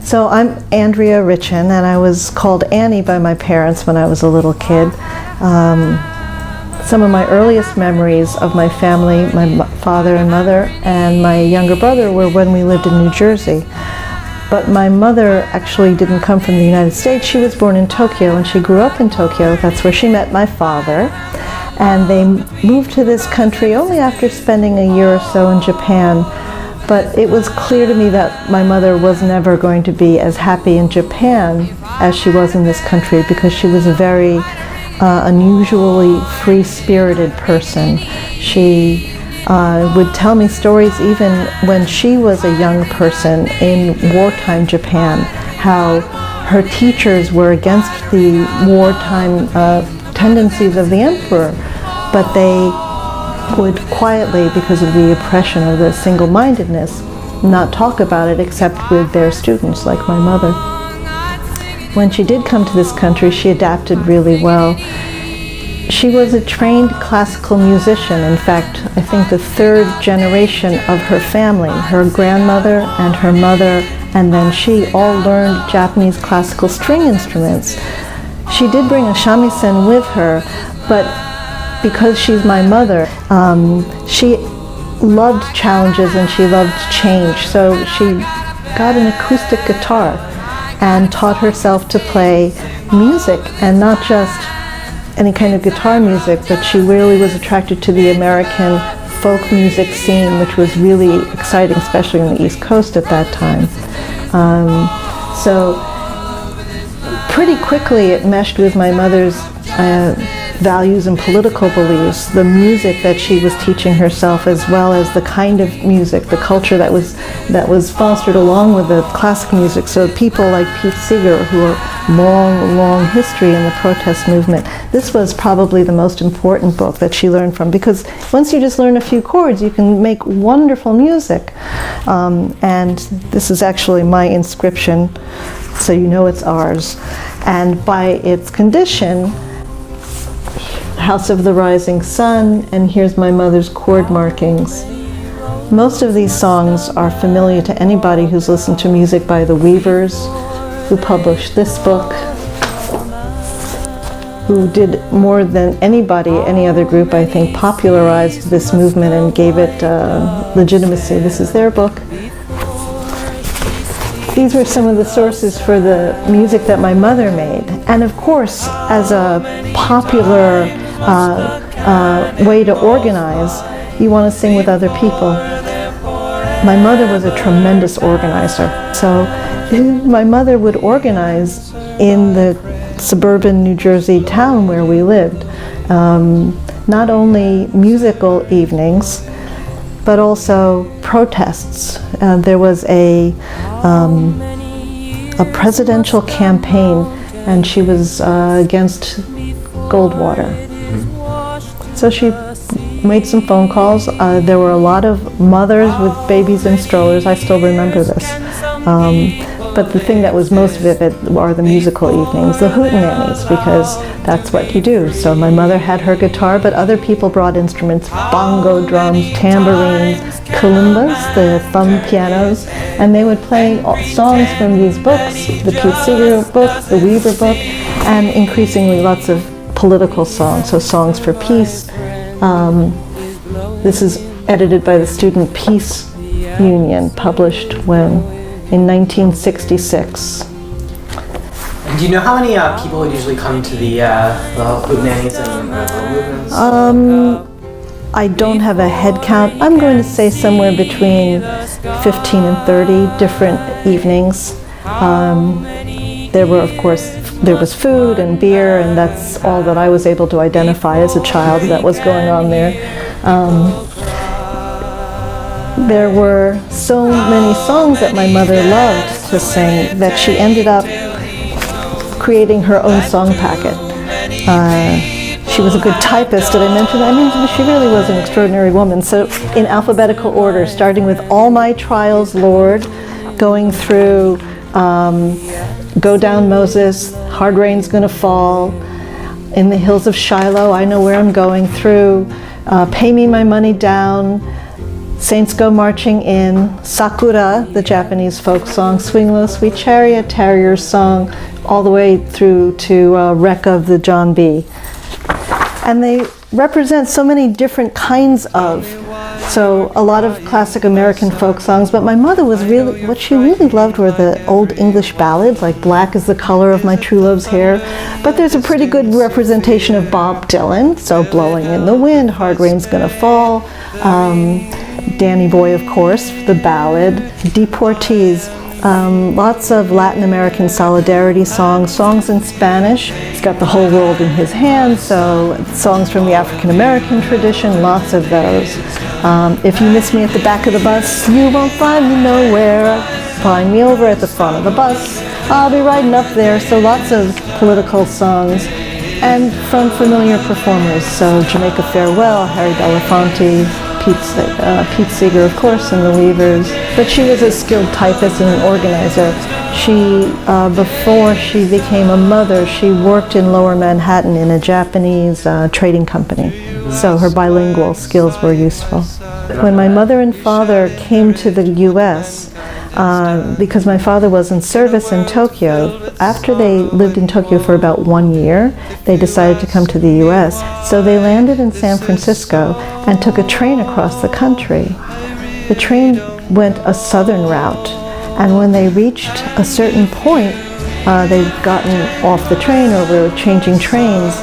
So I'm Andrea Richin, and I was called Annie by my parents when I was a little kid. Some of my earliest memories of my family, my father and mother, and my younger brother were when we lived in New Jersey. But my mother actually didn't come from the United States. She was born in Tokyo, and she grew up in Tokyo. That's where she met my father. And they moved to this country only after spending a year or so in Japan. But it was clear to me that my mother was never going to be as happy in Japan as she was in this country, because she was a very unusually free-spirited person. She would tell me stories even when she was a young person in wartime Japan, how her teachers were against the wartime tendencies of the emperor, but they would quietly, because of the oppression or the single-mindedness, not talk about it except with their students, like my mother. When she did come to this country, she adapted really well. She was a trained classical musician. In fact, I think the third generation of her family, her grandmother and her mother, and then she, all learned Japanese classical string instruments. She did bring a shamisen with her, but because she's my mother, she loved challenges and she loved change. So she got an acoustic guitar and taught herself to play music, and not just any kind of guitar music, but she really was attracted to the American folk music scene, which was really exciting, especially on the East Coast at that time. So pretty quickly it meshed with my mother's values and political beliefs, the music that she was teaching herself, as well as the kind of music, the culture that was fostered along with the classic music. So people like Pete Seeger, who are long history in the protest movement. This was probably the most important book that she learned from, because once you just learn a few chords, you can make wonderful music. And this is actually my inscription, so you know it's ours. And by its condition, House of the Rising Sun, and here's my mother's chord markings. Most of these songs are familiar to anybody who's listened to music by the Weavers, who published this book, who did more than anybody, any other group, I think, popularized this movement and gave it legitimacy. This is their book. These were some of the sources for the music that my mother made. And of course, as a popular way to organize, you want to sing with other people. My mother was a tremendous organizer. So my mother would organize in the suburban New Jersey town where we lived, not only musical evenings, but also protests. There was a presidential campaign, and she was against Goldwater. So she made some phone calls. There were a lot of mothers with babies in strollers. I still remember this. But the thing that was most vivid are the musical evenings, the hootenannies, because that's what you do. So my mother had her guitar, but other people brought instruments, bongo drums, tambourines, kalimbas, the thumb pianos, and they would play songs from these books, the Pete Seeger book, the Weaver book, and increasingly lots of political songs, so songs for peace. This is edited by the Student Peace Union, published in 1966. Do you know how many people would usually come to the hootenannies and movements? I don't have a head count. I'm going to say somewhere between 15 and 30 different evenings. There were, of course, there was food and beer, and that's all that I was able to identify as a child that was going on there. There were so many songs that my mother loved to sing that she ended up creating her own song packet. She was a good typist, did I mention that? I mean, she really was an extraordinary woman. So in alphabetical order, starting with All My Trials, Lord, going through Go Down Moses, Hard Rain's Gonna Fall, In the Hills of Shiloh, I Know Where I'm Going, through Pay Me My Money Down, Saints Go Marching In, Sakura, the Japanese folk song, Swing Low, Sweet Chariot, Tarrier's Song, all the way through to Wreck of the John B. And they represent so many different kinds of, so a lot of classic American folk songs, but my mother was really, what she really loved were the old English ballads, like Black is the Color of My True Love's Hair. But there's a pretty good representation of Bob Dylan, so Blowing in the Wind, Hard Rain's Gonna Fall, Danny Boy, of course, the ballad, Deportees, lots of Latin American solidarity songs, songs in Spanish. He's got the whole world in his hands, so songs from the African American tradition, lots of those. If you miss me at the back of the bus, you won't find me nowhere. Find me over at the front of the bus, I'll be riding up there. So lots of political songs, and from familiar performers, so Jamaica Farewell, Harry Belafonte, Pete Seeger, of course, and the Weavers. But she was a skilled typist and an organizer. She, before she became a mother, she worked in Lower Manhattan in a Japanese trading company. So her bilingual skills were useful. When my mother and father came to the U.S., because my father was in service in Tokyo, after they lived in Tokyo for about 1 year, they decided to come to the U.S. So they landed in San Francisco and took a train across the country. The train went a southern route, and when they reached a certain point, they'd gotten off the train or were changing trains,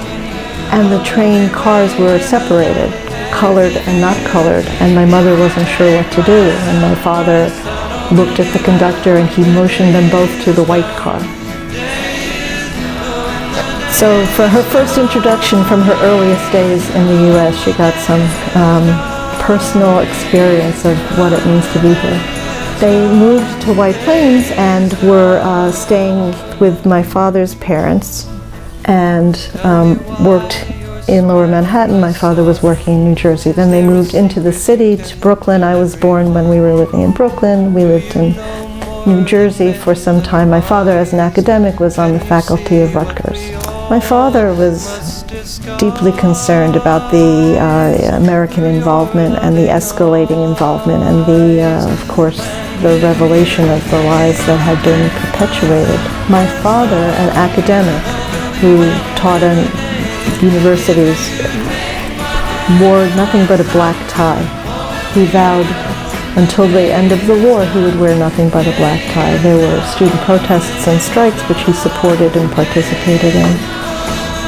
and the train cars were separated, colored and not colored, and my mother wasn't sure what to do, and my father looked at the conductor and he motioned them both to the white car. So for her first introduction from her earliest days in the U.S., she got some personal experience of what it means to be here. They moved to White Plains and were staying with my father's parents and worked in Lower Manhattan. My father was working in New Jersey. Then they moved into the city to Brooklyn. I was born when we were living in Brooklyn. We lived in New Jersey for some time. My father, as an academic, was on the faculty of Rutgers. My father was deeply concerned about the American involvement and the escalating involvement and the, of course, the revelation of the lies that had been perpetuated. My father, an academic who taught in universities, wore nothing but a black tie. He vowed until the end of the war he would wear nothing but a black tie. There were student protests and strikes which he supported and participated in,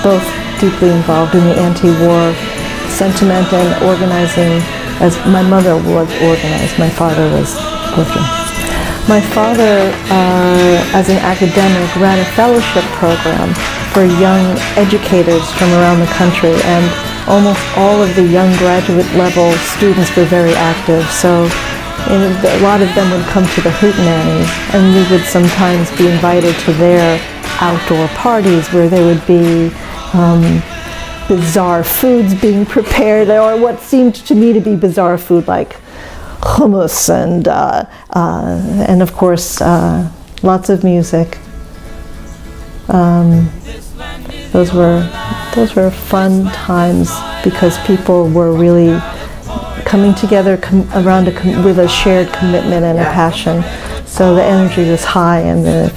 both deeply involved in the anti-war sentiment and organizing, as my mother was organized, my father was working. My father, as an academic, ran a fellowship program for young educators from around the country, and almost all of the young graduate level students were very active. So a lot of them would come to the hootenannies, and we would sometimes be invited to their outdoor parties where there would be bizarre foods being prepared, or what seemed to me to be bizarre food, like hummus and of course lots of music. Those were fun times because people were really coming together around with a shared commitment and a passion. So the energy was high and the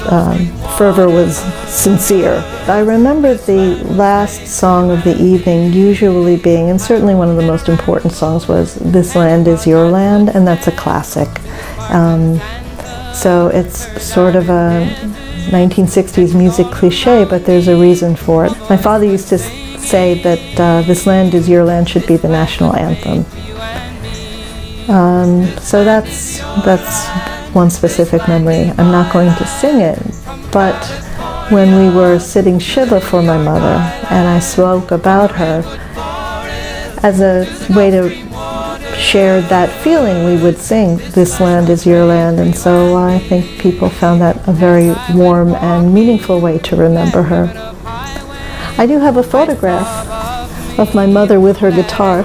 fervor was sincere. I remember the last song of the evening usually being, and certainly one of the most important songs, was "This Land Is Your Land," and that's a classic. So it's sort of a 1960s music cliche, but there's a reason for it. My father used to say that "This Land Is Your Land" should be the national anthem. So that's one specific memory. I'm not going to sing it, but when we were sitting Shiva for my mother and I spoke about her as a way to share that feeling, we would sing "This Land Is Your Land," and so I think people found that a very warm and meaningful way to remember her. I do have a photograph of my mother with her guitar.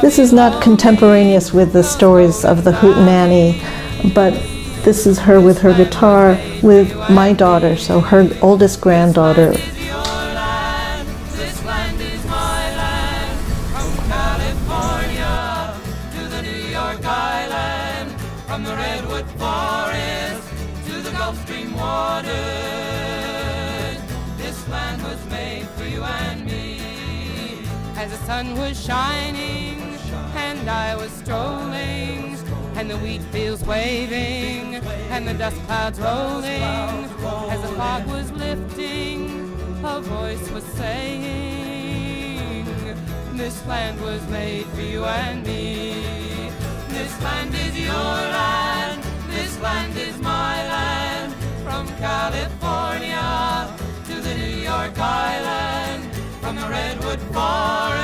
This is not contemporaneous with the stories of the hootenanny, but this is her with her guitar with my daughter, so her oldest granddaughter. as the sun was shining and I was strolling, and the wheat fields waving and the dust clouds rolling, as the fog was lifting, a voice was saying, this land was made for you and me. This land is your land, this land is my land, from California to the New York Island, from the Redwood Forest